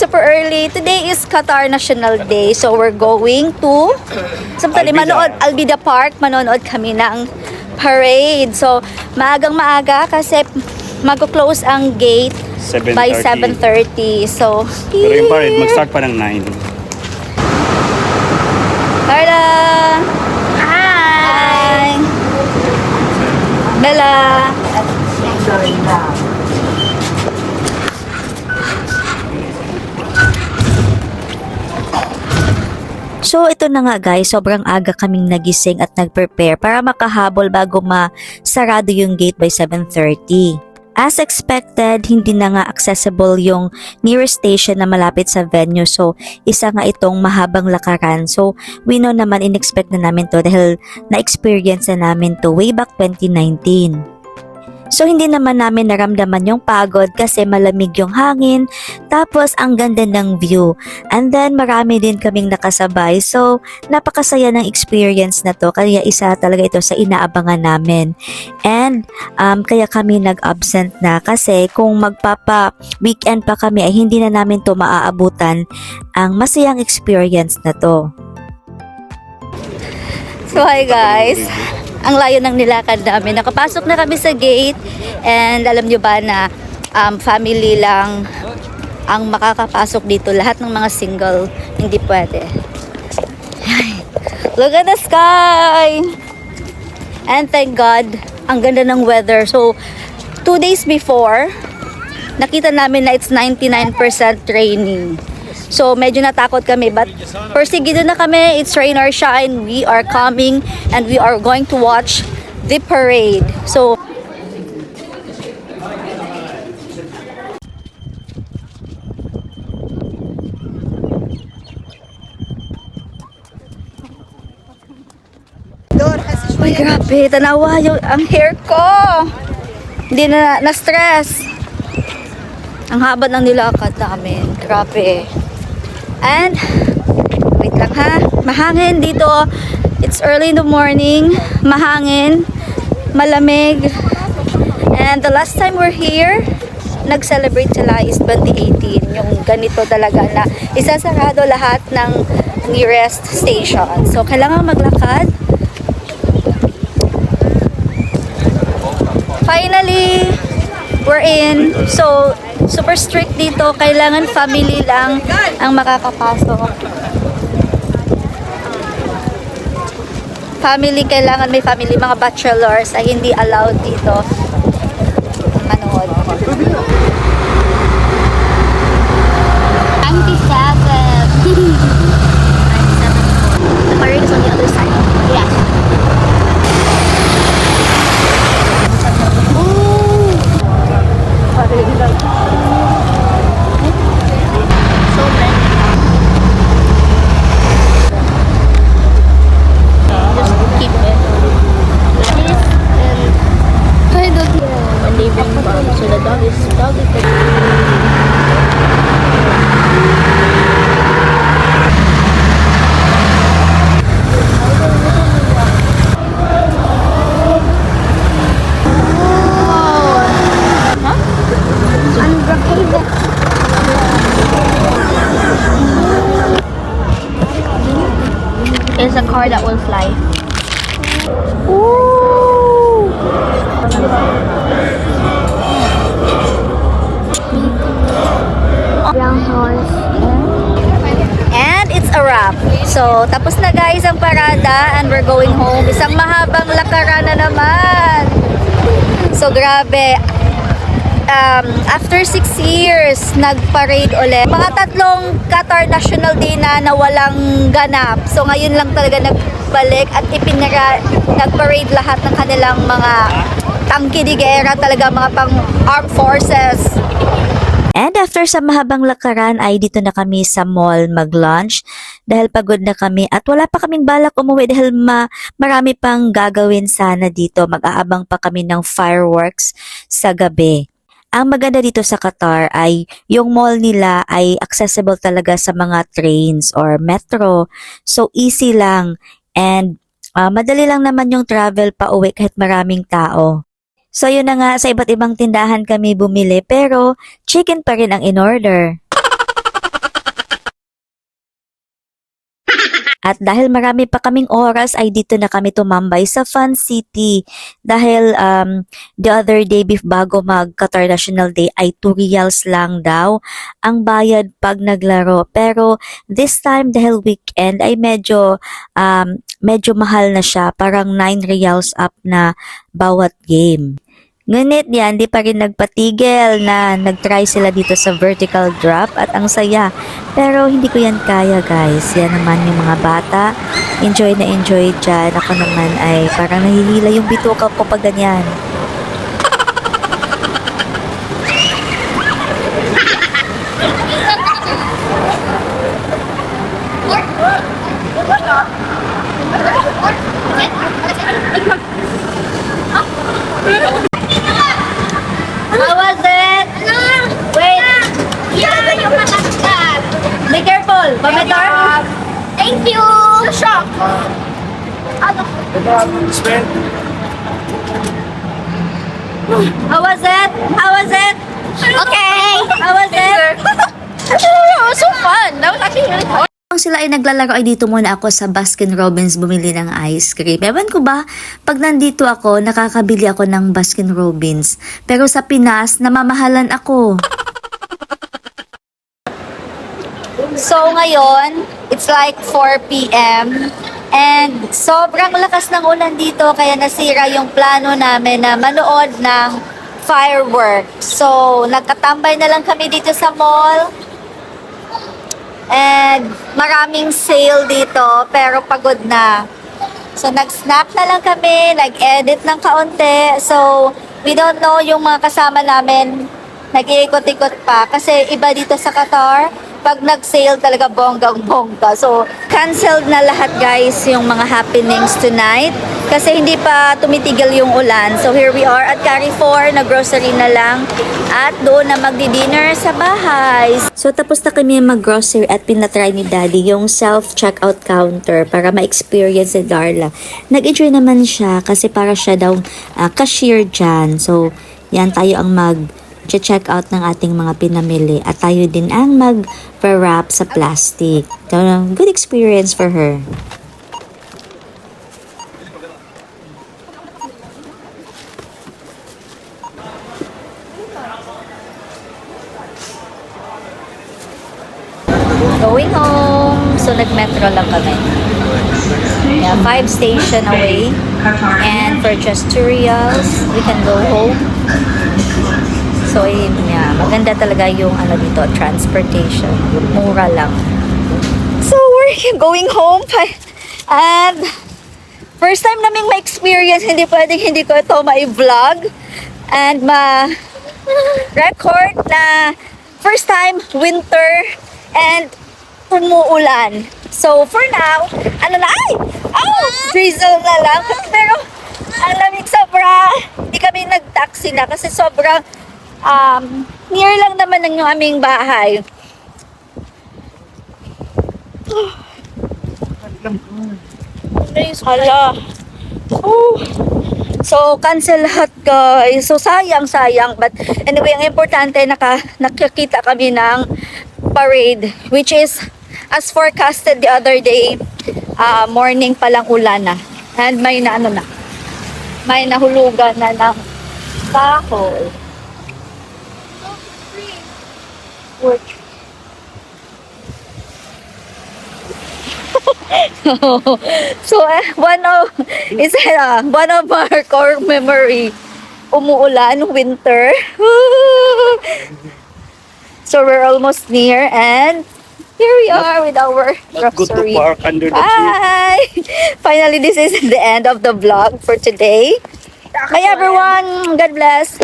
super early. Today is Qatar National Day. So we're going to Albida Park. Manonood kami ng parade. So maagang maaga kasi mag-close ang gate by 7:30. So Pero yung parade, mag-start pa ng 9. Carla! Hi! Bella! So ito na nga guys, sobrang aga kaming nagising at nag-prepare para makahabol bago masarado yung gate by 7:30. As expected, hindi na nga accessible yung nearest station na malapit sa venue. So, isa nga itong mahabang lakaran. So, we know naman, in-expect na namin to dahil na-experience na namin to way back 2019. So, hindi naman namin naramdaman yung pagod kasi malamig yung hangin. Tapos, ang ganda ng view. And then, marami din kaming nakasabay. So, napakasaya ng experience na to. Kaya isa talaga ito sa inaabangan namin. And, kaya kami nag-absent na kasi kung magpapa-weekend pa kami ay hindi na namin to maaabutan ang masayang experience na to. So, hi guys! Ang layo ng nilakad namin. Nakapasok na kami sa gate and alam nyo ba na family lang ang makakapasok dito. Lahat ng mga single, hindi pwede. Look at the sky! And thank God, ang ganda ng weather. So, 2 days before, nakita namin na it's 99% raining. So, medyo natakot kami. But, persigido na kami. It's rain or shine. We are coming and we are going to watch the parade. So, ay, grabe. Tanawa yung ang hair ko. Hindi na stress. Ang haba ng nilakad namin. Grabe. And, wait lang ha. Mahangin dito. It's early in the morning. Mahangin. Malamig. And the last time we're here, nag-celebrate sila is 2018. Yung ganito talaga na isasarado lahat ng nearest station. So, kailangan maglakad. Finally, we're in. So, super strict dito. Kailangan family lang ang makakapasok. Family, kailangan may family. Mga bachelors ay hindi allowed dito manood. 97. The parade is on the other side. Yes. There's a car that will fly. Ooh. Brown horse. And it's a wrap. So, tapos na guys ang parada and we're going home. Isang mahabang lakaran na naman. So, grabe. After 6 years, nag-parade ulit. Mga 3 Qatar National Day na walang ganap. So ngayon lang talaga nagbalik at nag-parade lahat ng kanilang mga tangkidigera, talaga mga pang-armed forces. And after sa mahabang lakaran ay dito na kami sa mall mag-lunch dahil pagod na kami at wala pa kaming balak umuwi dahil marami pang gagawin sana dito. Mag-aabang pa kami ng fireworks sa gabi. Ang maganda dito sa Qatar ay yung mall nila ay accessible talaga sa mga trains or metro. So easy lang and madali lang naman yung travel pa uwi kahit maraming tao. So yun na nga, sa iba't ibang tindahan kami bumili pero chicken pa rin ang in-order. At dahil marami pa kaming oras ay dito na kami tumambay sa Fun City. Dahil the other day bago mag Qatar National Day ay 2 reals lang daw ang bayad pag naglaro. Pero this time dahil weekend ay medyo mahal na siya. Parang 9 reals up na bawat game. Ngunit yan, di pa rin nagpatigil na nag-try sila dito sa vertical drop at ang saya. Pero hindi ko yan kaya guys. Yan naman yung mga bata. Enjoy na enjoy dyan. Ako naman ay parang nahihila yung bituka ko pag ganyan. How was it? Wait. Be careful. Pametor. Thank you! Shock! How was it? How was it? Okay! How was it? It was so fun! That was actually really fun. Kung sila ay naglalaro ay dito muna ako sa Baskin Robbins bumili ng ice cream. Ewan ko ba, pag nandito ako, nakakabili ako ng Baskin Robbins. Pero sa Pinas, namamahalan ako. So ngayon, it's like 4 p.m. And sobrang lakas ng ulan dito kaya nasira yung plano namin na manood ng fireworks. So nagkatambay na lang kami dito sa mall. And maraming sale dito pero pagod na. So nag-snack na lang kami, nag-edit ng kaunti. So we don't know yung mga kasama namin nag-iikot-ikot pa kasi iba dito sa Qatar. Pag nag-sale talaga bonggang-bongga. So, canceled na lahat guys yung mga happenings tonight. Kasi hindi pa tumitigil yung ulan. So, here we are at Carrefour. Nag-grocery na lang. At doon na magdi-dinner sa bahay. So, tapos na kami mag-grocery at pinatry ni Daddy yung self-checkout counter para ma-experience ni Darla. Nag-enjoy naman siya kasi para siya daw cashier dyan. So, yan tayo ang check out ng ating mga pinamili at tayo din ang mag-wrap sa plastic. So, good experience for her. Going home. So, nag-metro lang kami. Yeah, 5 station away. And for just 2 reals, we can go home. So, yeah, maganda talaga yung dito, transportation. Mura lang. So, we're going home. And, first time naming ma-experience, hindi pwedeng hindi ko ito ma-vlog. And, ma-record na first time, winter, and umuulan. So, for now, drizzle na lang. Pero, ang lamig sobra. Hindi kami nag-taxi na kasi sobrang near lang naman ng aming bahay. Hala. So, cancel lahat guys. So, sayang. But anyway, ang importante, nakakita kami ng parade. Which is, as forecasted the other day, morning palang ulan na. And may may nahulugan na ng kahoy. So one of our core memory, umuulan, winter. So we're almost near and here we are with our Not good to grocery. park under the tree. Bye! Finally, this is the end of the vlog for today. Bye everyone! God bless!